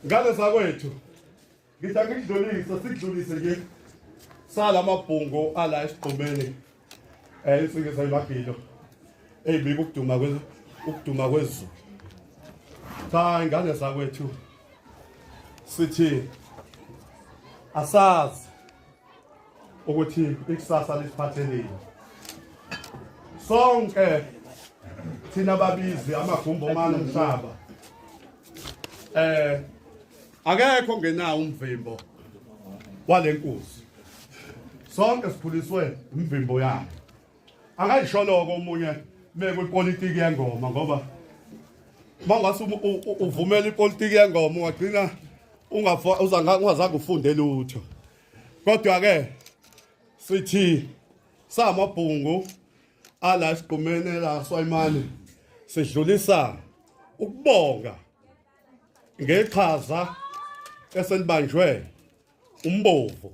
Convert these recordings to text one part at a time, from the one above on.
ngale zakwethu ngithi sikudlulise nje sala amabhungo ala esigqumeni isikeza imagilo eyibika ukuduma kwezulu. Cha ingane zakwethu sithi asazi ukuthi ikusasa lisiphatheleni. Sonke thina babizi amagumbo manje umhlaba akekho ngenawo umvimbo walenkosi. Sonke siphuliswe umvimbo yakhe. Angayisholoko umunye meke ipolitiki yengoma ngoba mangase uvumela ipolitiki yengoma ungagcina ungazange ufunde lutho. Kodwa ke sithi samabhungu ala siqhumene la Swayimani sidlulisa ukubonga ngeqhaza esenibanjwe umbovu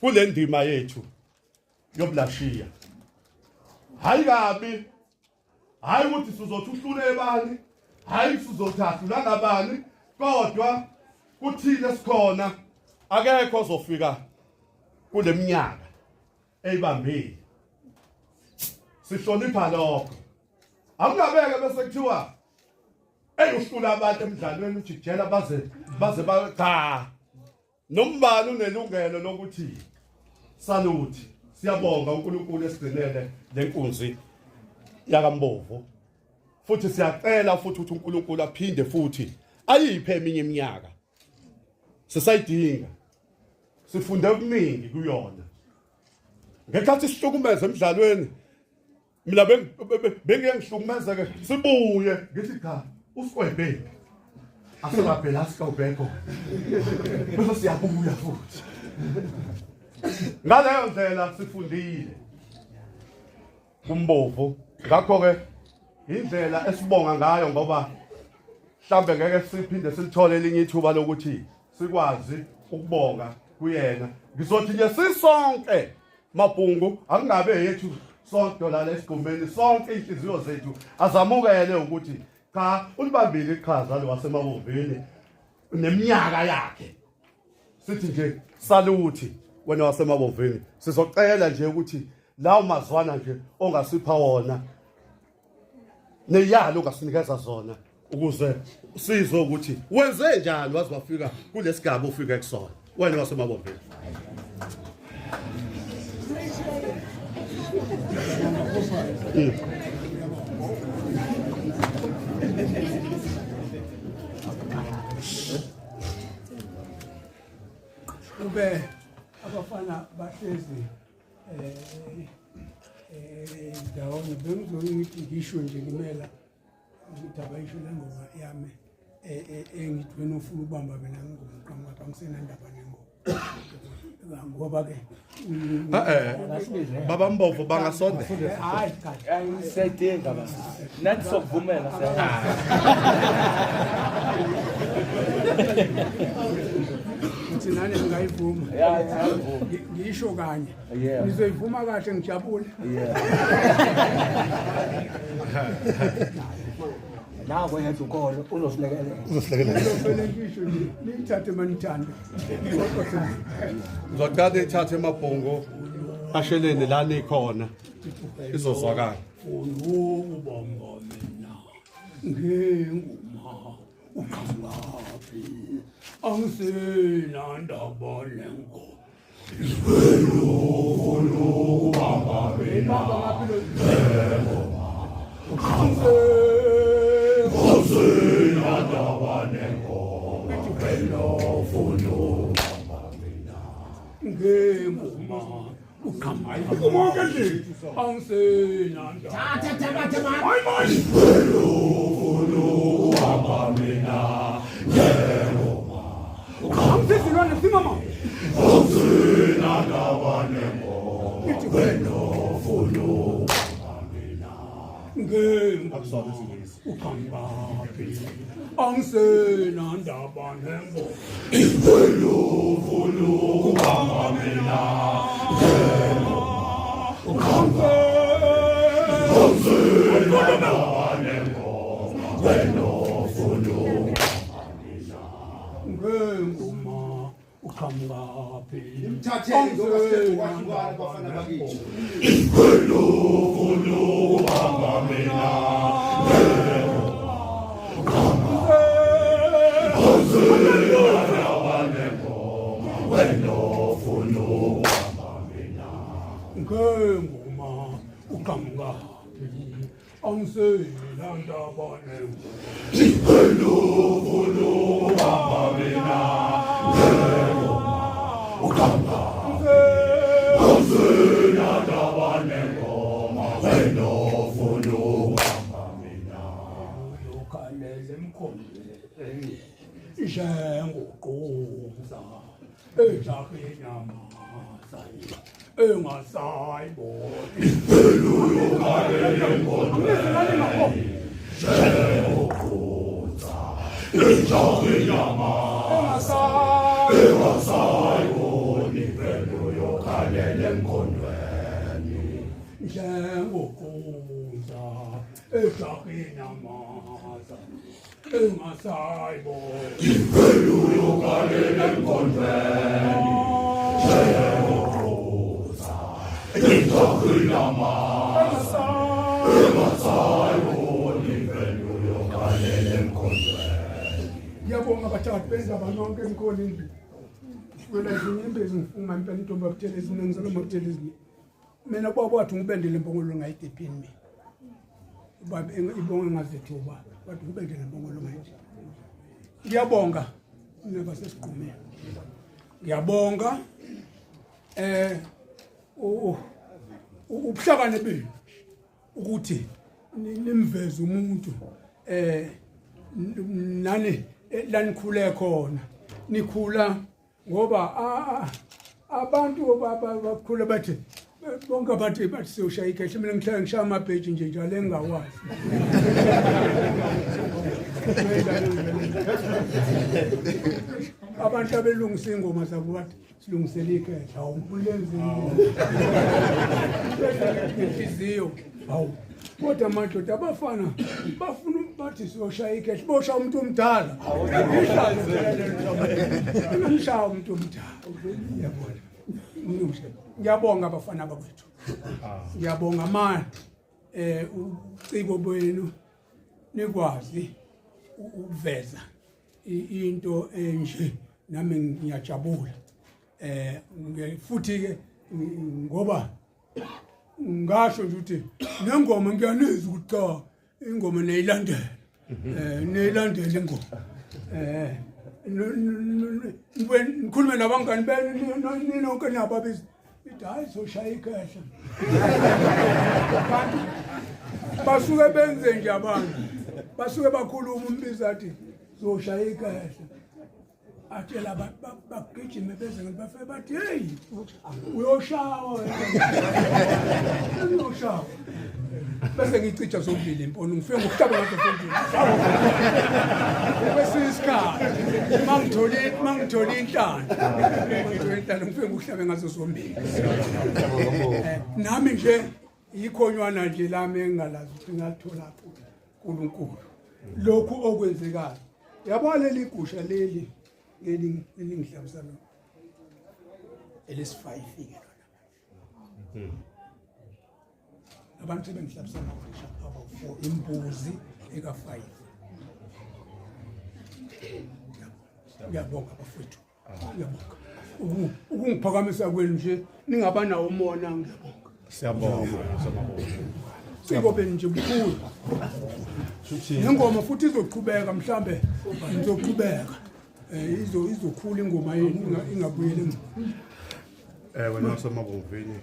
kule ndima yethu yoblashiya. Hayi kabi, hayi ukuthi sizothi uhlule ebani, hayi sizothatha nangabani, kodwa kuthile sikhona akekho ozofika kule minyaka eyibambile. Sihlonipha lokho. Akungabeke bese kuthiwa uhlula abantu emidlalweni ujikijela baze cha. Nombani unelungelo lokuthi saluthi siyabonga uNkulunkulu esigcinele lenkunzi yakambovu. Futhi siyacela futhi ukuthi uNkulunkulu aphinde futhi ayiphe eminye iminyaka. Sisayidinga. Sifunde okuningi kuyona. Ngekhathi sihlukumeza emidlalweni mina bengiyangihlukumeza ke sibuye ngithi cha usikwebhe aselaphela sikawubhekho bese siyabuya futhi ngaleyo ndlela sifundile kumbovu. Ngakho ke indlela esibonga ngayo ngoba mhlambe ngeke siphinde silithole elinye ithuba lokuthi sikwazi ukubonga kuyena. Ngizothi nje sisonke mabhungu akungabe yethu sonke la lesigumeni sonke inhliziyo zethu azamukele ukuthi cha ulibambile iqhaza lo wasemaboveni neminyaka yakhe. Sithi nje saluthi wena wasemaboveni. Sizocela nje ukuthi lawo mazwana nje ongasipha wona neyalo ongasinikeza zona ukuze sizwe ukuthi wenze njani wazi wafika kulesigaba ufika kusona wena wasemaboveni. Ube abafana bahlezi ndawonye bengizoyithi ngisho nje ngimela ngidaba isho lengoma yami engithi wena ufuna ubamba mina ngomqhamuka angisenandaba nengoma ngoba ke baba Mbovu bangasonde hayi cha ayisayidinga basi nathi sokuvumela nani ngayivuma ngisho kanye nizoyivuma kahle ngijabule nawe yethu ukolo uzosilekelela ngisho nithathe manithanda ngizocela ithathe emabhongo asheleni la nikhona izozwakala. Ubonga mina ngenguma uqhamukapi angisenandaba nengo ubamba mina angisenandaba nengo ngenguma uqhamuka nje angisenandaba Silwane simama. Ozina kawanemo. Weno fulu kamina. Ngem akusolisi. Ukambapi. Angsena ndaba nembo. Weno fulu kamina. Ukambapi. Angsena ndaba nembo. Weno fulu uqhamuka Imthatheni ngoba siyahlukana bafana bakithi. ngengoma uqhamuka angiselanda bane Ishenguquza ejakenyama sayi engasayiboni Njengokuza ejakenyama engasayiboni Ivelulukalele emkhondweni Njengokuza ejakenyama engasayiboni Ivelulukalele emkhondweni. Ngiyabonga abathathu benza banonke emkholini. Wena inyimbe ezingifunga impela intombi abuthelezi eziningi mabuthelezi. Mina kwathi ngibende Lembongol'Aluyi ngayidepini mina. Ubaba ibonge ngazethuba bathi ngibende Lembongol'Aluyi ngayithi. Ngiyabonga neba sesiqhumeni. Ngiyabonga ubuhlakane benu ukuthi nimveze umuntu nani lanikhule khona nikhula ngoba abantu bakhula bathi bonke bathi siyoshaya ikhehle mina ngihlala ngishaya amabheji nje njalo engawazi abantu abelungisa ingoma zabo bathi silungisele ikhehle hawu ulenze inhliziyo hawu kodwa madoda abafana bafuna bathi siyoshaya ikhehle boshaya umuntu omdala ngishaya umuntu omdala yabona ngiyabonga abafana bakwethu ngiyabonga manje uciko bwenu nikwazi ukuveza into enje nami ngiyajabula futhi ke ngoba ngasho nje ukuthi nengoma ngiyanizwa ukuthi cha ingoma neyilandela neyilandela ingoma ngikhulume nabangani benu ninonke nababizi ithi hayi soshaya ikhehle basuke benze nje abantu basuke bakhuluma umbiza athi soshaya ikhehle atshela bagijime beze ngibafe bathi hey uyoshawa uyoshawa bese ngicija zombili impono ngifike ngokuhlaba ngaso zombili bese isikhathi mangitholi inhlanda ngifike ngokuhlaba ngaso zombili nami nje ikhonywana nje lami engalazi ukuthi ngathola uNkulunkulu lokhu okwenzekayo yabona leli gusha leli ngihlabisa lo elesi5 ike lona abantu sebengihlabisa ngabisha aba 4 imbuzi eka5 ngiyabonga bafethu ngiyabonga ukungiphakamisa kwenu nje ningabanawo umona ngiyabonga Siyabonga. Sikobe nje bukhulu ingoma futhi izoqhubeka mhlambe ngizoqhubeka izokhula ingoma yenu ingabuyele Wena usemabomvini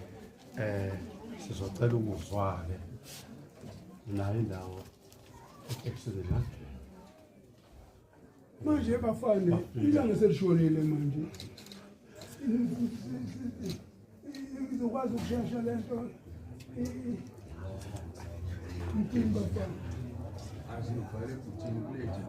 sizocela ukuzwake nayo indawo ekusele la manje bafane ilanga selishonile manje izokwazi ukushesha lento impimba bafana azibhale kuthini kulethi